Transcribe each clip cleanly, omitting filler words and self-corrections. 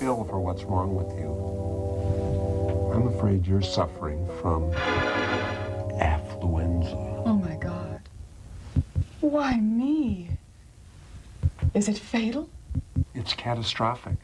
feel for what's wrong with you. I'm afraid you're suffering from affluenza. Oh my God. Why me? Is it fatal? It's catastrophic.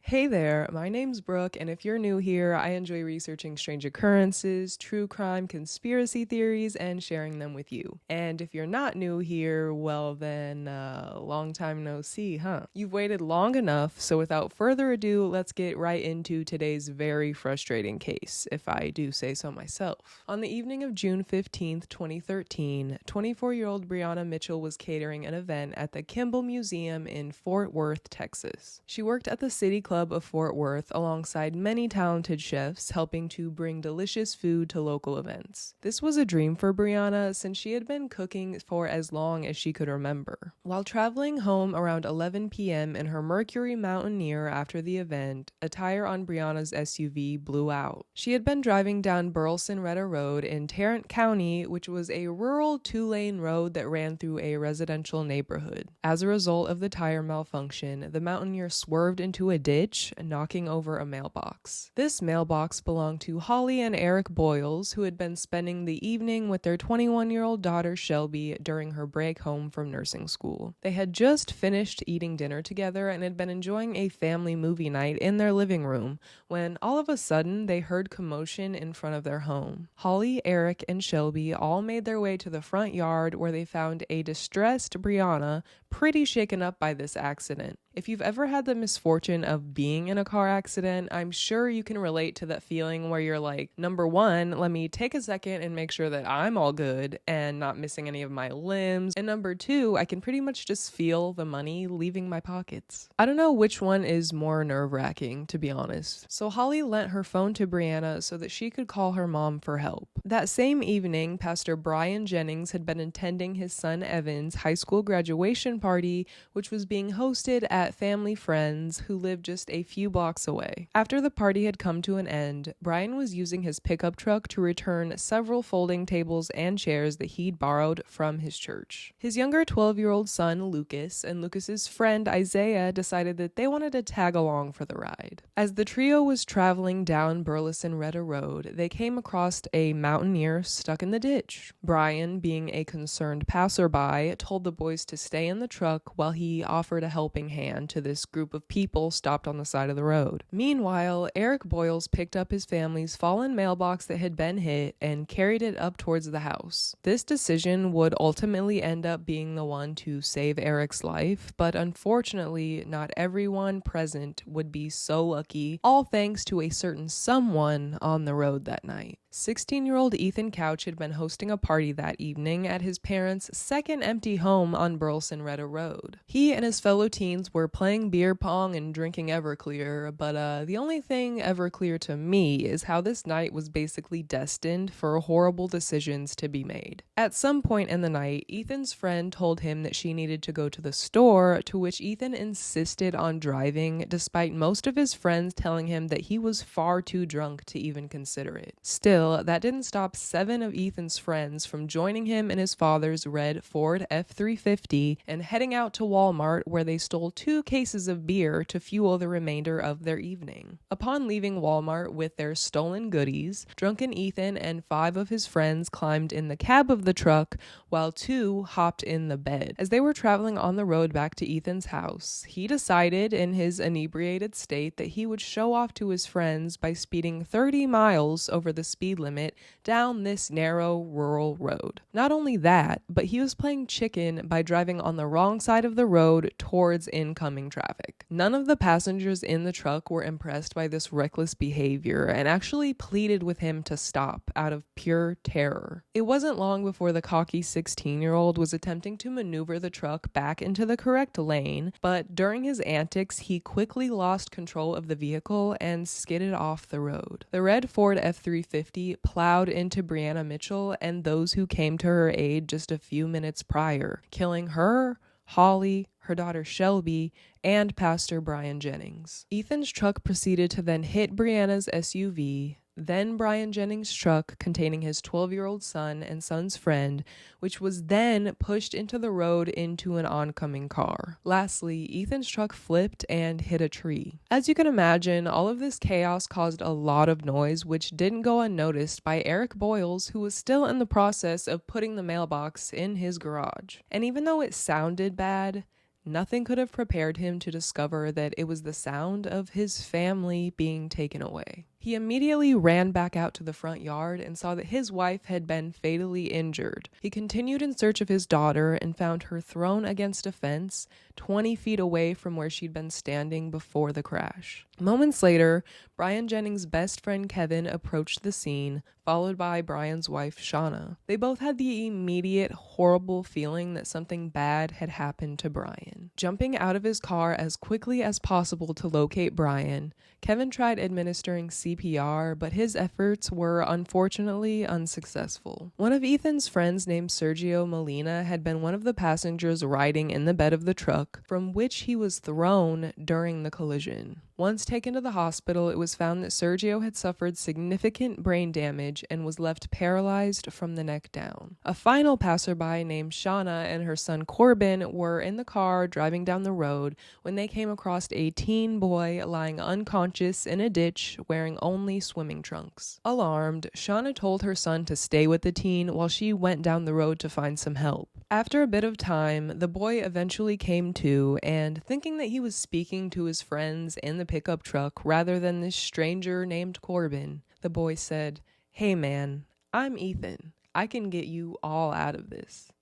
Hey there, my name's Brooke, and if you're new here, I enjoy researching strange occurrences, true crime, conspiracy theories, and sharing them with you. And if you're not new here, well then, long time no see, huh? You've waited long enough, so without further ado, let's get right into today's very frustrating case, if I do say so myself. On the evening of June 15th, 2013, 24-year-old Brianna Mitchell was catering an event at the Kimball Museum in Fort Worth, Texas. She worked at the City Club of Fort Worth alongside many talented chefs, helping to bring delicious food to local events. This was a dream for Brianna since she had been cooking for as long as she could remember. While traveling home around 11 p.m. in her Mercury Mountaineer after the event, a tire on Brianna's SUV blew out. She had been driving down Burleson-Retta Road in Tarrant County, which was a rural two-lane road that ran through a residential neighborhood. As a result of the tire malfunction, the Mountaineer swerved into a ditch, knocking over a mailbox. This mailbox belonged to Holly and Eric Boyles, who had been spending the evening with their 21-year-old daughter Shelby during her break home from nursing school. They had just finished eating dinner together and had been enjoying a family movie night in their living room when all of a sudden they heard commotion in front of their home. Holly, Eric, and Shelby all made their way to the front yard where they found a distressed Brianna pretty shaken up by this accident. If you've ever had the misfortune of being in a car accident, I'm sure you can relate to that feeling where you're like, number one, let me take a second and make sure that I'm all good and not missing any of my limbs. And number two, I can pretty much just feel the money leaving my pockets. I don't know which one is more nerve-wracking, to be honest. So Holly lent her phone to Brianna so that she could call her mom for help. That same evening, Pastor Brian Jennings had been attending his son Evan's high school graduation party, which was being hosted at family friends who lived just a few blocks away. After the party had come to an end, Brian was using his pickup truck to return several folding tables and chairs that he'd borrowed from his church. His younger 12-year-old son, Lucas, and Lucas's friend, Isaiah, decided that they wanted to tag along for the ride. As the trio was traveling down Burleson-Retta Road, they came across a Mountaineer stuck in the ditch. Brian, being a concerned passerby, told the boys to stay in the truck while he offered a helping hand to this group of people stopped on the side of the road. Meanwhile, Eric Boyles picked up his family's fallen mailbox that had been hit and carried it up towards the house. This decision would ultimately end up being the one to save Eric's life, but unfortunately, not everyone present would be so lucky, all thanks to a certain someone on the road that night. 16-year-old Ethan Couch had been hosting a party that evening at his parents' second empty home on Burleson-Retta Road. He and his fellow teens were playing beer pong and drinking Everclear, but the only thing Everclear to me is how this night was basically destined for horrible decisions to be made. At some point in the night, Ethan's friend told him that she needed to go to the store, to which Ethan insisted on driving, despite most of his friends telling him that he was far too drunk to even consider it. Still, that didn't stop 7 of Ethan's friends from joining him in his father's red Ford F-350 and heading out to Walmart, where they stole 2 cases of beer to fuel the remainder of their evening. Upon leaving Walmart with their stolen goodies, drunken Ethan and 5 of his friends climbed in the cab of the truck, while 2 hopped in the bed. As they were traveling on the road back to Ethan's house, he decided in his inebriated state that he would show off to his friends by speeding 30 miles over the speed limit down this narrow rural road. Not only that, but he was playing chicken by driving on the wrong side of the road towards incoming traffic. None of the passengers in the truck were impressed by this reckless behavior and actually pleaded with him to stop out of pure terror. It wasn't long before the cocky 16-year-old was attempting to maneuver the truck back into the correct lane, but during his antics, he quickly lost control of the vehicle and skidded off the road. The red Ford F-350 plowed into Brianna Mitchell and those who came to her aid just a few minutes prior, killing her, Holly, her daughter Shelby, and Pastor Brian Jennings. Ethan's truck proceeded to then hit Brianna's SUV, then Brian Jennings' truck containing his 12-year-old son and son's friend, which was then pushed into the road into an oncoming car. Lastly, Ethan's truck flipped and hit a tree. As you can imagine, all of this chaos caused a lot of noise, which didn't go unnoticed by Eric Boyles, who was still in the process of putting the mailbox in his garage. And even though it sounded bad, nothing could have prepared him to discover that it was the sound of his family being taken away. He immediately ran back out to the front yard and saw that his wife had been fatally injured. He continued in search of his daughter and found her thrown against a fence 20 feet away from where she'd been standing before the crash. Moments later, Brian Jennings' best friend Kevin approached the scene, followed by Brian's wife Shauna. They both had the immediate horrible feeling that something bad had happened to Brian. Jumping out of his car as quickly as possible to locate Brian, Kevin tried administering CPR, but his efforts were unfortunately unsuccessful. One of Ethan's friends named Sergio Molina had been one of the passengers riding in the bed of the truck, from which he was thrown during the collision. Once taken to the hospital, it was found that Sergio had suffered significant brain damage and was left paralyzed from the neck down. A final passerby named Shauna and her son Corbin were in the car driving down the road when they came across a teen boy lying unconscious in a ditch wearing only swimming trunks. Alarmed, Shauna told her son to stay with the teen while she went down the road to find some help. After a bit of time, the boy eventually came to, and thinking that he was speaking to his friends in the pickup truck rather than this stranger named Corbin, the boy said, "Hey man, I'm Ethan. I can get you all out of this."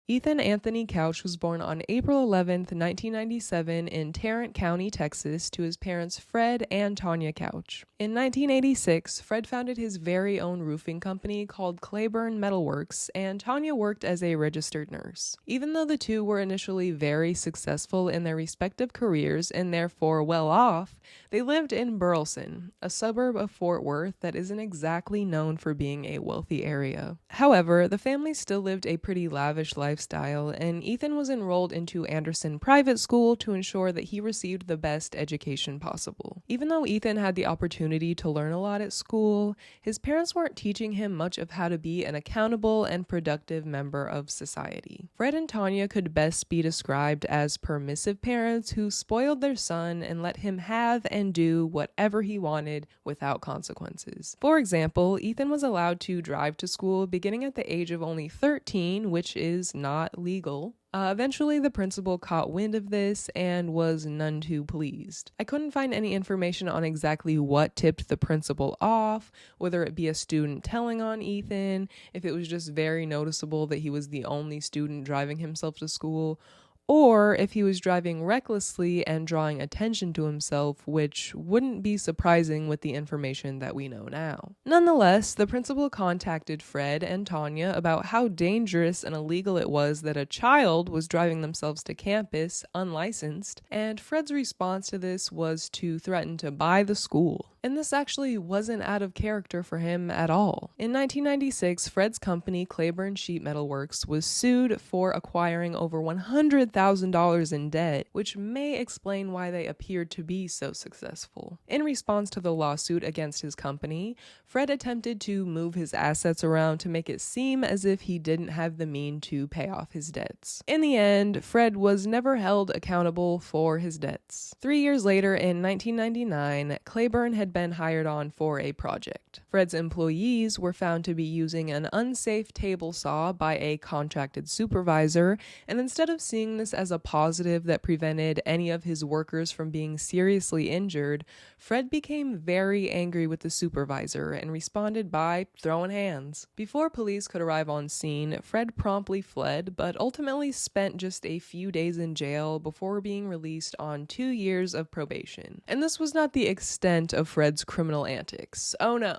Ethan Anthony Couch was born on April 11th, 1997 in Tarrant County, Texas, to his parents Fred and Tanya Couch. In 1986, Fred founded his very own roofing company called Claiborne Metalworks, and Tanya worked as a registered nurse. Even though the two were initially very successful in their respective careers and therefore well off, they lived in Burleson, a suburb of Fort Worth that isn't exactly known for being a wealthy area. However, the family still lived a pretty lavish lifestyle, and Ethan was enrolled into Anderson Private School to ensure that he received the best education possible. Even though Ethan had the opportunity to learn a lot at school, his parents weren't teaching him much of how to be an accountable and productive member of society. Fred and Tanya could best be described as permissive parents who spoiled their son and let him have and do whatever he wanted without consequences. For example, Ethan was allowed to drive to school beginning at the age of only 13, which is not legal. Eventually, the principal caught wind of this and was none too pleased. I couldn't find any information on exactly what tipped the principal off, whether it be a student telling on Ethan, if it was just very noticeable that he was the only student driving himself to school, or if he was driving recklessly and drawing attention to himself, which wouldn't be surprising with the information that we know now. Nonetheless, the principal contacted Fred and Tanya about how dangerous and illegal it was that a child was driving themselves to campus unlicensed, and Fred's response to this was to threaten to buy the school. And this actually wasn't out of character for him at all. In 1996, Fred's company, Claiborne Sheet Metal Works, was sued for acquiring over $100,000 in debt, which may explain why they appeared to be so successful. In response to the lawsuit against his company, Fred attempted to move his assets around to make it seem as if he didn't have the means to pay off his debts. In the end, Fred was never held accountable for his debts. 3 years later, in 1999, Claiborne had been hired on for a project. Fred's employees were found to be using an unsafe table saw by a contracted supervisor, and instead of seeing this as a positive that prevented any of his workers from being seriously injured, Fred became very angry with the supervisor and responded by throwing hands. Before police could arrive on scene, Fred promptly fled, but ultimately spent just a few days in jail before being released on 2 years of probation. And this was not the extent of Fred's criminal antics. Oh no,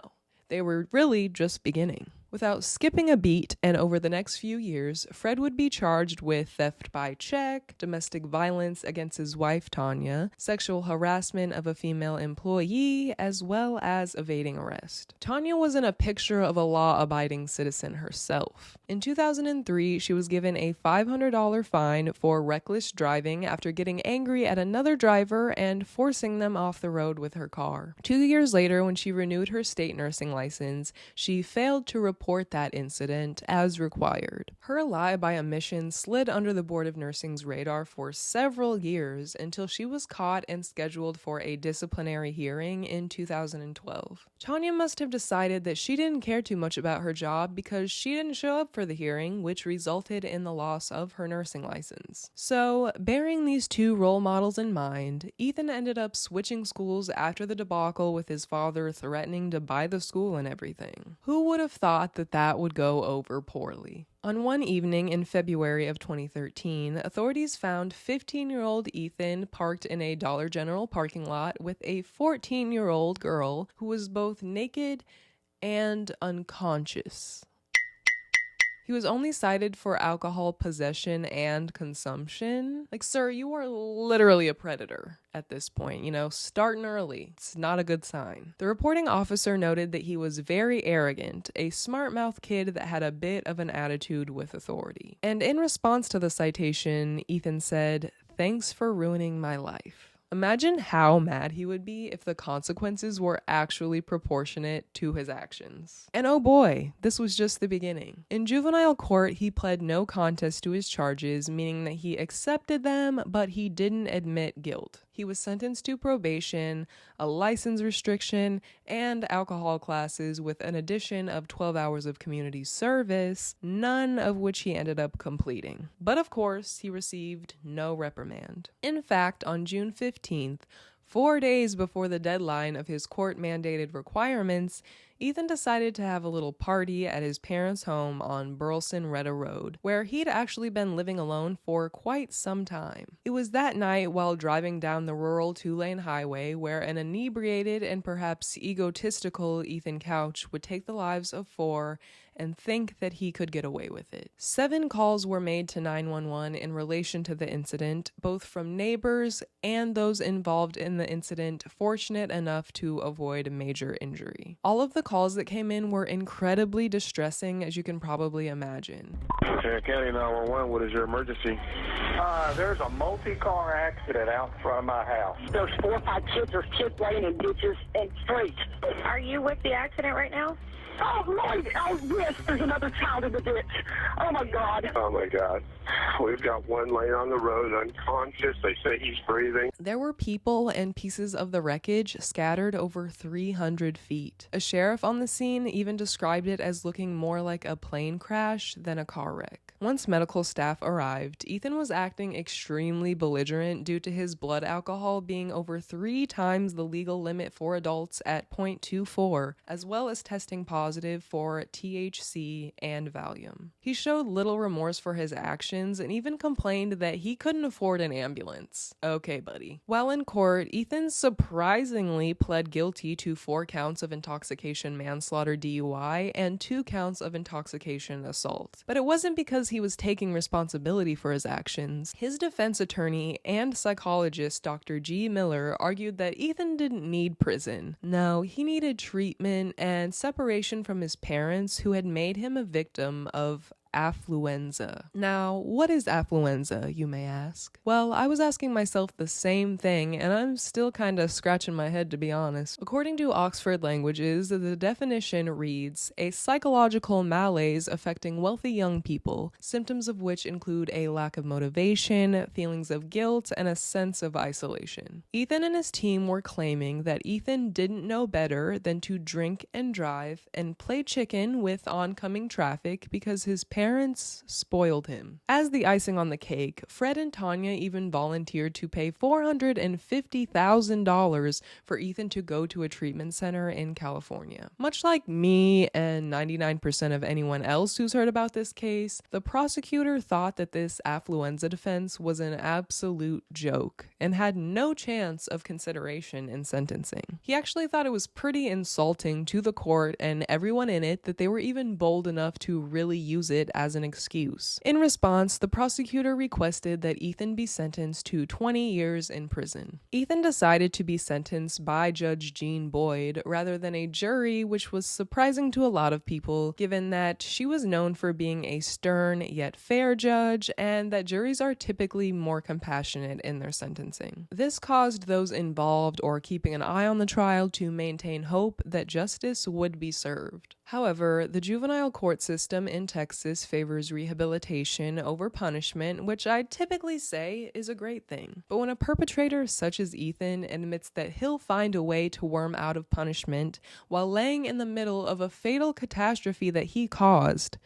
they were really just beginning. Without skipping a beat, and over the next few years, Fred would be charged with theft by check, domestic violence against his wife Tanya, sexual harassment of a female employee, as well as evading arrest. Tanya wasn't a picture of a law-abiding citizen herself. In 2003, she was given a $500 fine for reckless driving after getting angry at another driver and forcing them off the road with her car. 2 years later, when she renewed her state nursing license, she failed to report that incident as required. Her lie by omission slid under the Board of Nursing's radar for several years until she was caught and scheduled for a disciplinary hearing in 2012. Tanya must have decided that she didn't care too much about her job because she didn't show up for the hearing, which resulted in the loss of her nursing license. So, bearing these two role models in mind, Ethan ended up switching schools after the debacle with his father threatening to buy the school and everything. Who would have thought that that would go over poorly? On one evening in February of 2013, authorities found 15-year-old Ethan parked in a Dollar General parking lot with a 14-year-old girl who was both naked and unconscious. He was only cited for alcohol possession and consumption. Like, sir, you are literally a predator at this point, starting early. It's not a good sign. The reporting officer noted that he was very arrogant, a smart-mouthed kid that had a bit of an attitude with authority. And in response to the citation, Ethan said, "Thanks for ruining my life." Imagine how mad he would be if the consequences were actually proportionate to his actions. And oh boy, this was just the beginning. In juvenile court, he pled no contest to his charges, meaning that he accepted them, but he didn't admit guilt. He was sentenced to probation, a license restriction, and alcohol classes with an addition of 12 hours of community service, none of which he ended up completing. But of course, he received no reprimand. In fact, on June 15th, 4 days before the deadline of his court-mandated requirements, Ethan decided to have a little party at his parents' home on Burleson-Retta Road, where he'd actually been living alone for quite some time. It was that night while driving down the rural two-lane highway where an inebriated and perhaps egotistical Ethan Couch would take the lives of 4 and think that he could get away with it. 7 calls were made to 911 in relation to the incident, both from neighbors and those involved in the incident fortunate enough to avoid major injury. All of the calls that came in were incredibly distressing, as you can probably imagine. County 911, what is your emergency? There's a multi-car accident out in front of my house. There's 4 or 5 kids. There's kids laying in ditches and streets. Are you with the accident right now? Oh, Lord! Oh, yes, there's another child in the ditch. Oh, my God. Oh, my God. We've got one laying on the road unconscious. They say he's breathing. There were people and pieces of the wreckage scattered over 300 feet. A sheriff on the scene even described it as looking more like a plane crash than a car wreck. Once medical staff arrived, Ethan was acting extremely belligerent due to his blood alcohol being over 3 times the legal limit for adults at 0.24, as well as testing positive for THC and Valium. He showed little remorse for his actions and even complained that he couldn't afford an ambulance. Okay, buddy. While in court, Ethan surprisingly pled guilty to 4 counts of intoxication manslaughter DUI and 2 counts of intoxication assault. But it wasn't because he was taking responsibility for his actions. His defense attorney and psychologist Dr. G. Miller argued that Ethan didn't need prison. No, he needed treatment and separation from his parents who had made him a victim of affluenza. Now, what is affluenza, you may ask? Well, I was asking myself the same thing, and I'm still kinda scratching my head, to be honest. According to Oxford Languages, the definition reads, a psychological malaise affecting wealthy young people, symptoms of which include a lack of motivation, feelings of guilt, and a sense of isolation. Ethan and his team were claiming that Ethan didn't know better than to drink and drive and play chicken with oncoming traffic because his parents parents spoiled him. As the icing on the cake, Fred and Tanya even volunteered to pay $450,000 for Ethan to go to a treatment center in California. Much like me and 99% of anyone else who's heard about this case, the prosecutor thought that this affluenza defense was an absolute joke and had no chance of consideration in sentencing. He actually thought it was pretty insulting to the court and everyone in it that they were even bold enough to really use it as an excuse. In response, the prosecutor requested that Ethan be sentenced to 20 years in prison. Ethan decided to be sentenced by Judge Jean Boyd rather than a jury, which was surprising to a lot of people, given that she was known for being a stern yet fair judge and that juries are typically more compassionate in their sentencing. This caused those involved or keeping an eye on the trial to maintain hope that justice would be served. However, the juvenile court system in Texas favors rehabilitation over punishment, which I'd typically say is a great thing. But when a perpetrator such as Ethan admits that he'll find a way to worm out of punishment while laying in the middle of a fatal catastrophe that he caused,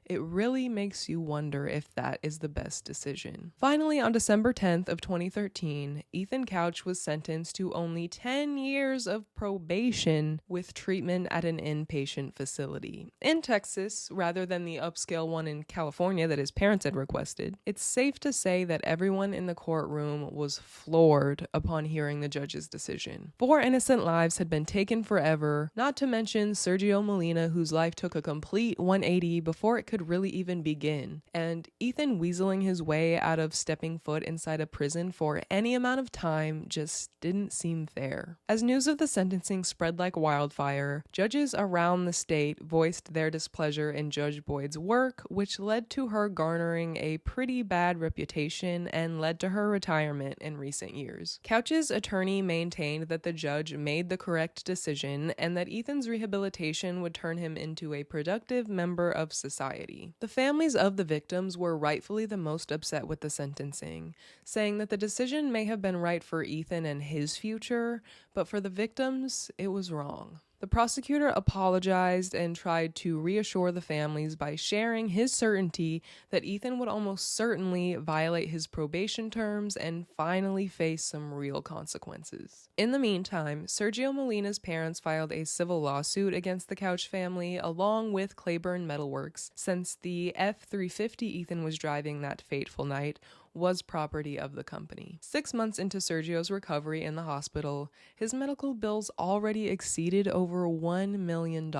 it really makes you wonder if that is the best decision. Finally, on December 10th of 2013, Ethan Couch was sentenced to only 10 years of probation with treatment at an inpatient facility. In Texas, rather than the upscale one in California that his parents had requested, it's safe to say that everyone in the courtroom was floored upon hearing the judge's decision. 4 innocent lives had been taken forever, not to mention Sergio Molina, whose life took a complete 180 before it could really even begin, and Ethan weaseling his way out of stepping foot inside a prison for any amount of time just didn't seem fair. As news of the sentencing spread like wildfire, judges around the state voiced their displeasure in Judge Boyd's work, which led to her garnering a pretty bad reputation and led to her retirement in recent years. Couch's attorney maintained that the judge made the correct decision and that Ethan's rehabilitation would turn him into a productive member of society. The families of the victims were rightfully the most upset with the sentencing, saying that the decision may have been right for Ethan and his future, but for the victims, it was wrong. The prosecutor apologized and tried to reassure the families by sharing his certainty that Ethan would almost certainly violate his probation terms and finally face some real consequences. In the meantime, Sergio Molina's parents filed a civil lawsuit against the Couch family along with Claiborne Metalworks, since the F-350 Ethan was driving that fateful night was property of the company. 6 months into Sergio's recovery in the hospital, his medical bills already exceeded over $1 million.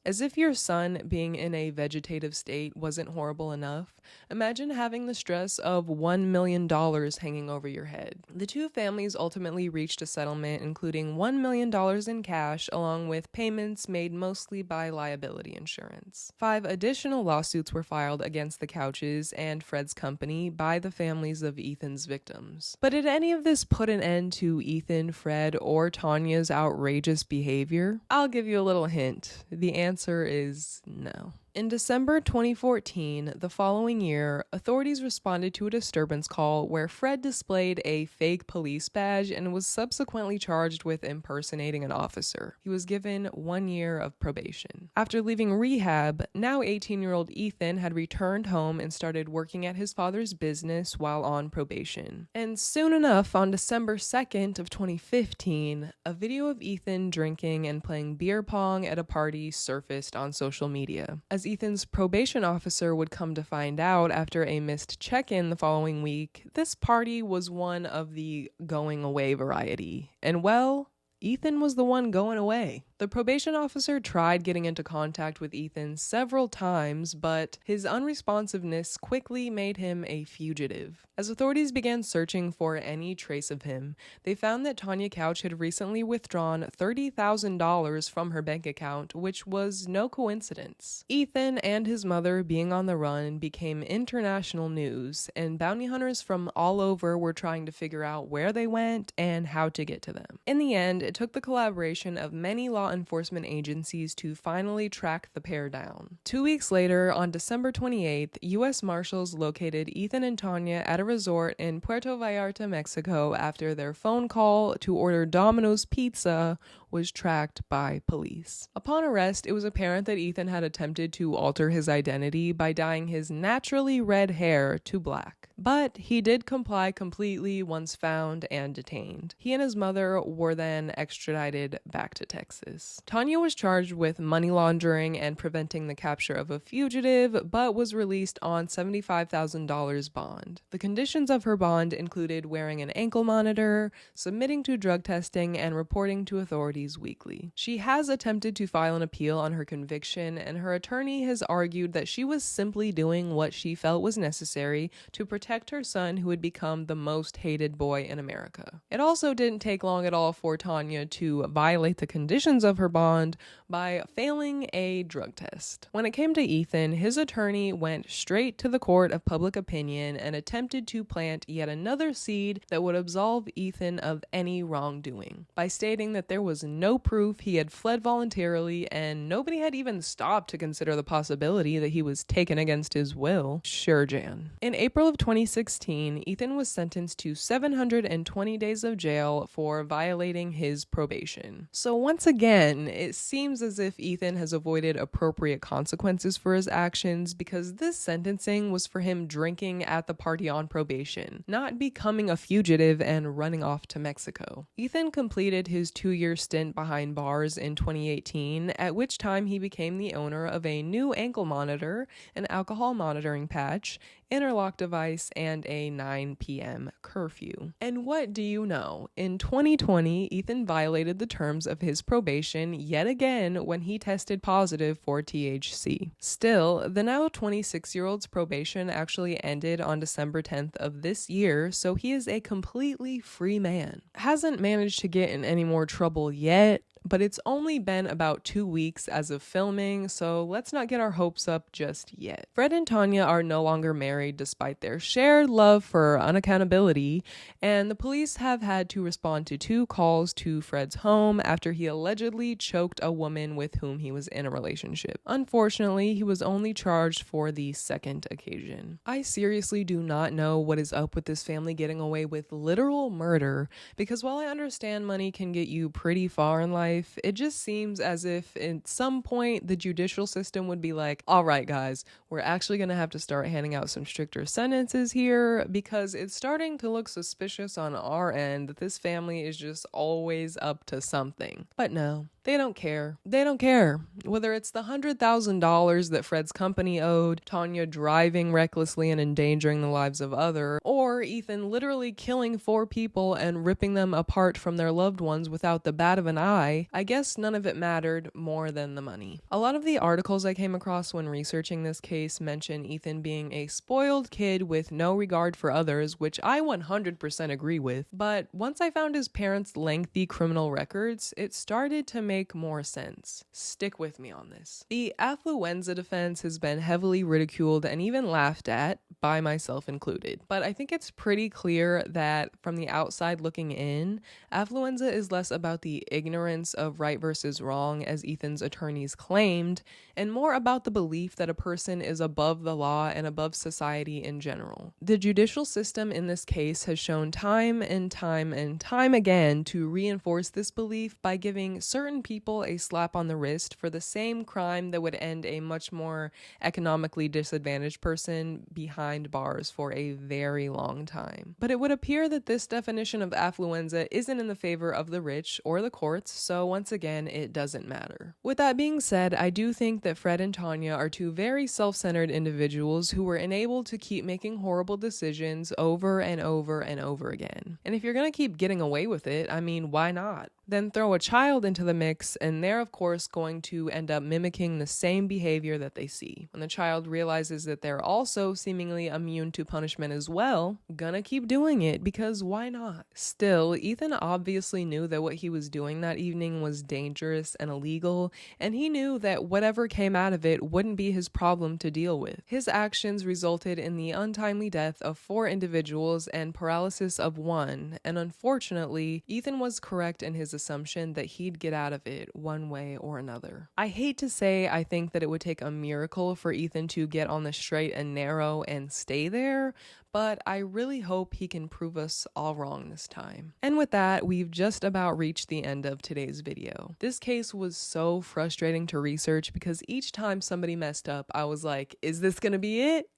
As if your son being in a vegetative state wasn't horrible enough, imagine having the stress of $1 million hanging over your head. The two families ultimately reached a settlement including $1 million in cash along with payments made mostly by liability insurance. 5 additional lawsuits were filed against the Couches and Fred's company by the families of Ethan's victims. But did any of this put an end to Ethan, Fred, or Tanya's outrageous behavior? I'll give you a little hint. The answer is no. In December 2014, the following year, authorities responded to a disturbance call where Fred displayed a fake police badge and was subsequently charged with impersonating an officer. He was given 1 year of probation. After leaving rehab, now 18-year-old Ethan had returned home and started working at his father's business while on probation. And soon enough, on December 2nd of 2015, a video of Ethan drinking and playing beer pong at a party surfaced on social media. As Ethan's probation officer would come to find out after a missed check-in the following week, this party was one of the going away variety. And well, Ethan was the one going away. The probation officer tried getting into contact with Ethan several times, but his unresponsiveness quickly made him a fugitive. As authorities began searching for any trace of him, they found that Tanya Couch had recently withdrawn $30,000 from her bank account, which was no coincidence. Ethan and his mother being on the run became international news, and bounty hunters from all over were trying to figure out where they went and how to get to them. In the end, it took the collaboration of many law enforcement agencies to finally track the pair down. 2 weeks later, on December 28th, U.S. Marshals located Ethan and Tanya at a resort in Puerto Vallarta, Mexico, after their phone call to order Domino's pizza was tracked by police. Upon arrest, it was apparent that Ethan had attempted to alter his identity by dyeing his naturally red hair to black. But he did comply completely once found and detained. He and his mother were then extradited back to Texas. Tanya was charged with money laundering and preventing the capture of a fugitive, but was released on $75,000 bond. The conditions of her bond included wearing an ankle monitor, submitting to drug testing, and reporting to authorities weekly. She has attempted to file an appeal on her conviction, and her attorney has argued that she was simply doing what she felt was necessary to protect her son, who had become the most hated boy in America. It also didn't take long at all for Tanya to violate the conditions of her bond by failing a drug test. When it came to Ethan, his attorney went straight to the court of public opinion and attempted to plant yet another seed that would absolve Ethan of any wrongdoing by stating that there was no proof he had fled voluntarily and nobody had even stopped to consider the possibility that he was taken against his will. Sure, Jan. In April of 2016, Ethan was sentenced to 720 days of jail for violating his probation. So once again, it seems as if Ethan has avoided appropriate consequences for his actions, because this sentencing was for him drinking at the party on probation, not becoming a fugitive and running off to Mexico. Ethan completed his 2-year stint behind bars in 2018, at which time he became the owner of a new ankle monitor, an alcohol monitoring patch, interlock device, and a 9 p.m. curfew. And what do you know? In 2020, Ethan violated the terms of his probation yet again when he tested positive for THC. Still, the now 26-year-old's probation actually ended on December 10th of this year, so he is a completely free man. Hasn't managed to get in any more trouble yet, but it's only been about 2 weeks as of filming, so let's not get our hopes up just yet. Fred and Tanya are no longer married despite their shared love for unaccountability, and the police have had to respond to 2 calls to Fred's home after he allegedly choked a woman with whom he was in a relationship. Unfortunately, he was only charged for the second occasion. I seriously do not know what is up with this family getting away with literal murder, because while I understand money can get you pretty far in life, it just seems as if at some point the judicial system would be like, all right guys, we're actually going to have to start handing out some stricter sentences here, because it's starting to look suspicious on our end that this family is just always up to something. But no, they don't care. They don't care. Whether it's the $100,000 that Fred's company owed, Tanya driving recklessly and endangering the lives of others, or Ethan literally killing 4 people and ripping them apart from their loved ones without the bat of an eye, I guess none of it mattered more than the money. A lot of the articles I came across when researching this case mention Ethan being a spoiled kid with no regard for others, which I 100% agree with, but once I found his parents' lengthy criminal records, it started to make more sense. Stick with me on this. The Affluenza defense has been heavily ridiculed and even laughed at, by myself included, but I think it's pretty clear that from the outside looking in, Affluenza is less about the ignorance of right versus wrong, as Ethan's attorneys claimed, and more about the belief that a person is above the law and above society in general. The judicial system in this case has shown time and time again to reinforce this belief by giving certain people a slap on the wrist for the same crime that would end a much more economically disadvantaged person behind bars for a very long time. But it would appear that this definition of affluenza isn't in the favor of the rich or the courts, so once again, it doesn't matter. With that being said, I do think that Fred and Tanya are 2 very self-centered individuals who were enabled to keep making horrible decisions over and over and over again. And if you're gonna keep getting away with it, I mean, why not? Then throw a child into the mix, and they're of course going to end up mimicking the same behavior that they see. When the child realizes that they're also seemingly immune to punishment as well, gonna keep doing it, because why not? Still, Ethan obviously knew that what he was doing that evening was dangerous and illegal, and he knew that whatever came out of it wouldn't be his problem to deal with. His actions resulted in the untimely death of 4 individuals and paralysis of 1, and unfortunately, Ethan was correct in his his assumption that he'd get out of it one way or another. I hate to say I think that it would take a miracle for Ethan to get on the straight and narrow and stay there, but I really hope he can prove us all wrong this time. And with that, we've just about reached the end of today's video. This case was so frustrating to research because each time somebody messed up, I was like, is this gonna be it?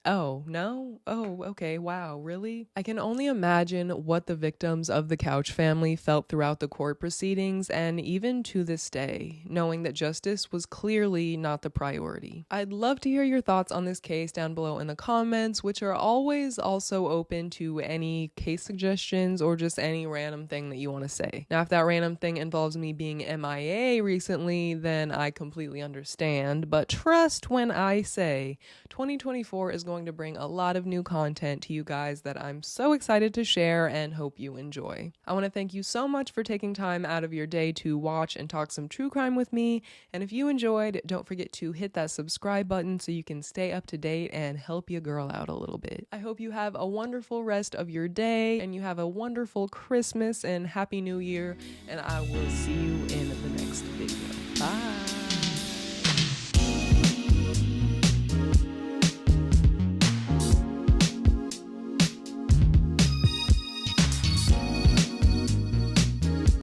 Oh, no? Oh, okay, wow, really? I can only imagine what the victims of the Couch family felt throughout the court proceedings and even to this day, knowing that justice was clearly not the priority. I'd love to hear your thoughts on this case down below in the comments, which are always also open to any case suggestions or just any random thing that you want to say. Now, if that random thing involves me being MIA recently, then I completely understand, but trust when I say 2024 is going to bring a lot of new content to you guys that I'm so excited to share and hope you enjoy. I want to thank you so much for taking time out of your day to watch and talk some true crime with me, and if you enjoyed, don't forget to hit that subscribe button so you can stay up to date and help your girl out a little bit. I hope you have a wonderful rest of your day and you have a wonderful Christmas and Happy New Year, and I will see you in the next video. Bye!